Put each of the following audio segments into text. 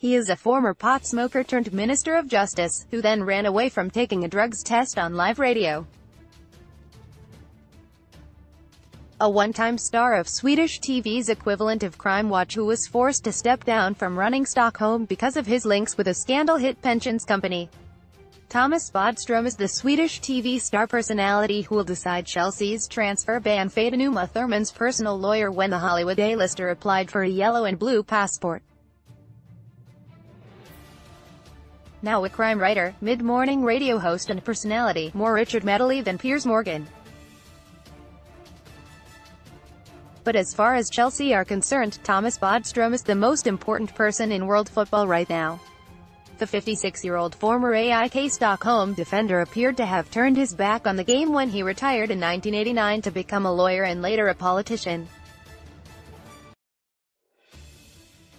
He is a former pot smoker turned Minister of Justice, who then ran away from taking a drugs test on live radio. A one-time star of Swedish TV's equivalent of Crimewatch who was forced to step down from running Stockholm because of his links with a scandal-hit pensions company. Thomas Bodstrom is the Swedish TV star personality who will decide Chelsea's transfer ban fate and Uma Thurman's personal lawyer when the Hollywood A-lister applied for a yellow and blue passport. Now a crime writer, mid-morning radio host and personality, more Richard Medley than Piers Morgan. But as far as Chelsea are concerned, Thomas Bodstrom is the most important person in world football right now. The 56-year-old former AIK Stockholm defender appeared to have turned his back on the game when he retired in 1989 to become a lawyer and later a politician.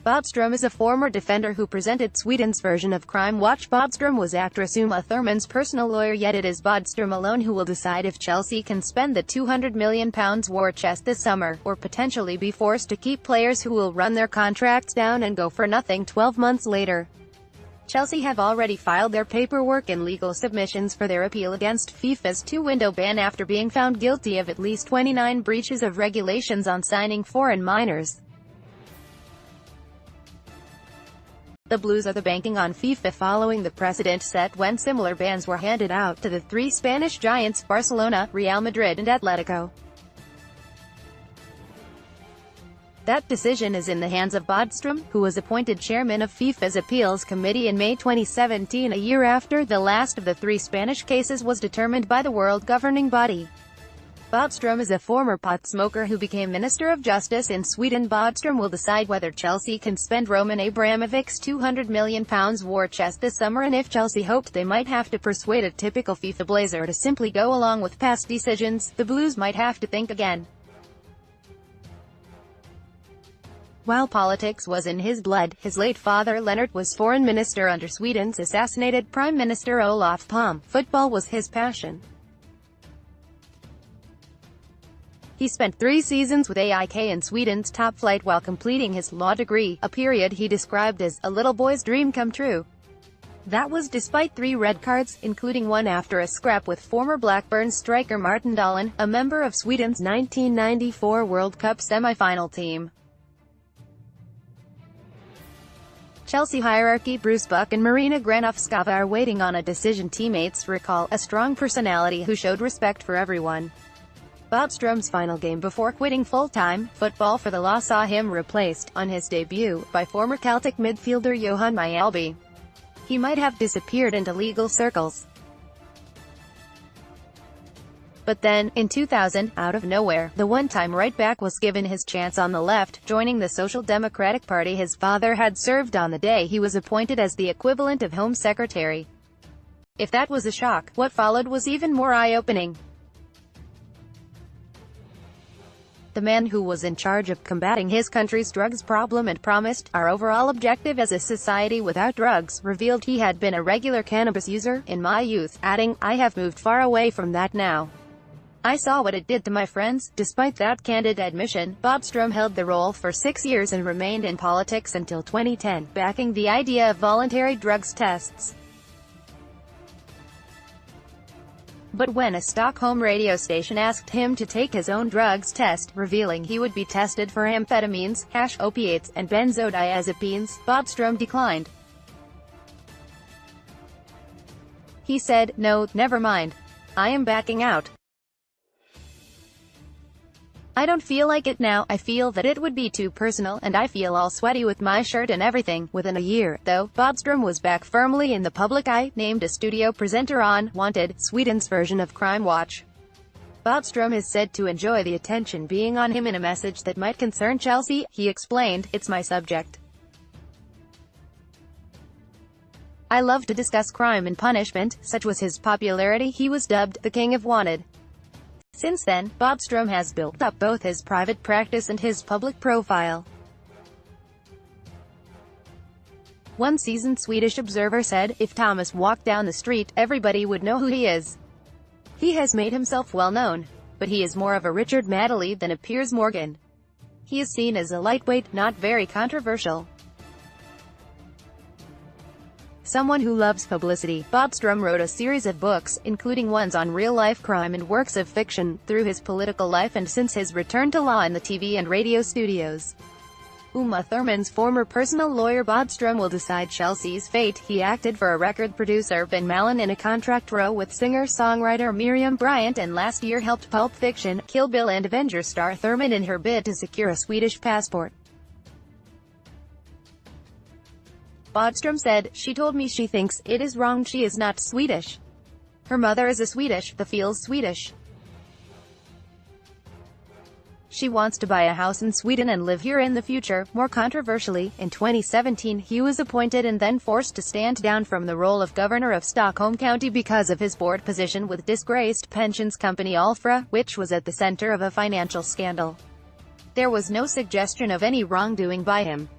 Bodstrom is a former defender who presented Sweden's version of Crimewatch. Bodstrom was actress Uma Thurman's personal lawyer, yet it is Bodstrom alone who will decide if Chelsea can spend the £200 million war chest this summer, or potentially be forced to keep players who will run their contracts down and go for nothing 12 months later. Chelsea have already filed their paperwork and legal submissions for their appeal against FIFA's two-window ban after being found guilty of at least 29 breaches of regulations on signing foreign minors. The Blues are banking on FIFA following the precedent set when similar bans were handed out to the three Spanish giants, Barcelona, Real Madrid and Atletico. That decision is in the hands of Bodstrom, who was appointed chairman of FIFA's Appeals Committee in May 2017, a year after the last of the three Spanish cases was determined by the world governing body. Bodstrom is a former pot smoker who became Minister of Justice in Sweden. Bodstrom will decide whether Chelsea can spend Roman Abramovich's £200 million war chest this summer, and if Chelsea hoped they might have to persuade a typical FIFA blazer to simply go along with past decisions, the Blues might have to think again. While politics was in his blood, his late father Leonard was foreign minister under Sweden's assassinated Prime Minister Olof Palme. Football was his passion. He spent 3 seasons with AIK in Sweden's top flight while completing his law degree, a period he described as a little boy's dream come true. That was despite 3 red cards, including one after a scrap with former Blackburn striker Martin Dahlin, a member of Sweden's 1994 World Cup semi-final team. Chelsea hierarchy Bruce Buck and Marina Granovskova are waiting on a decision. Teammates recall a strong personality who showed respect for everyone. Bodstrom's final game before quitting full-time football for the Law saw him replaced, on his debut, by former Celtic midfielder Johan Mjällby. He might have disappeared into legal circles. But then, in 2000, out of nowhere, the one-time right-back was given his chance on the left, joining the Social Democratic Party his father had served on the day he was appointed as the equivalent of Home Secretary. If that was a shock, what followed was even more eye-opening. The man who was in charge of combating his country's drugs problem and promised our overall objective as a society without drugs, revealed he had been a regular cannabis user in my youth, adding, "I have moved far away from that now. I saw what it did to my friends." Despite that candid admission, Bodstrom held the role for 6 years and remained in politics until 2010, backing the idea of voluntary drugs tests. But when a Stockholm radio station asked him to take his own drugs test, revealing he would be tested for amphetamines, hash, opiates, and benzodiazepines, Bodstrom declined. He said, "No, never mind. I am backing out. I don't feel like it now. I feel that it would be too personal, and I feel all sweaty with my shirt and everything." Within a year, though, Bodstrom was back firmly in the public eye, named a studio presenter on ManUtd, Sweden's version of Crimewatch. Bodstrom is said to enjoy the attention being on him. In a message that might concern Chelsea, he explained, "It's my subject. I love to discuss crime and punishment." Such was his popularity, he was dubbed the King of ManUtd. Since then, Bodstrom has built up both his private practice and his public profile. One seasoned Swedish observer said, "If Thomas walked down the street, everybody would know who he is. He has made himself well known. But he is more of a Richard Medley than a Piers Morgan. He is seen as a lightweight, not very controversial." Someone who loves publicity, Bodstrom wrote a series of books, including ones on real-life crime and works of fiction, through his political life and since his return to law in the TV and radio studios. Uma Thurman's former personal lawyer Bodstrom will decide Chelsea's fate. He acted for a record producer Ben Malin in a contract row with singer-songwriter Miriam Bryant and last year helped Pulp Fiction, Kill Bill and Avengers star Thurman in her bid to secure a Swedish passport. Bodstrom said, "She told me she thinks it is wrong. She is not Swedish. Her mother is a Swedish, the feels Swedish. She wants to buy a house in Sweden and live here in the future." More controversially, in 2017, he was appointed and then forced to stand down from the role of governor of Stockholm County because of his board position with disgraced pensions company Alfra, which was at the center of a financial scandal. There was no suggestion of any wrongdoing by him.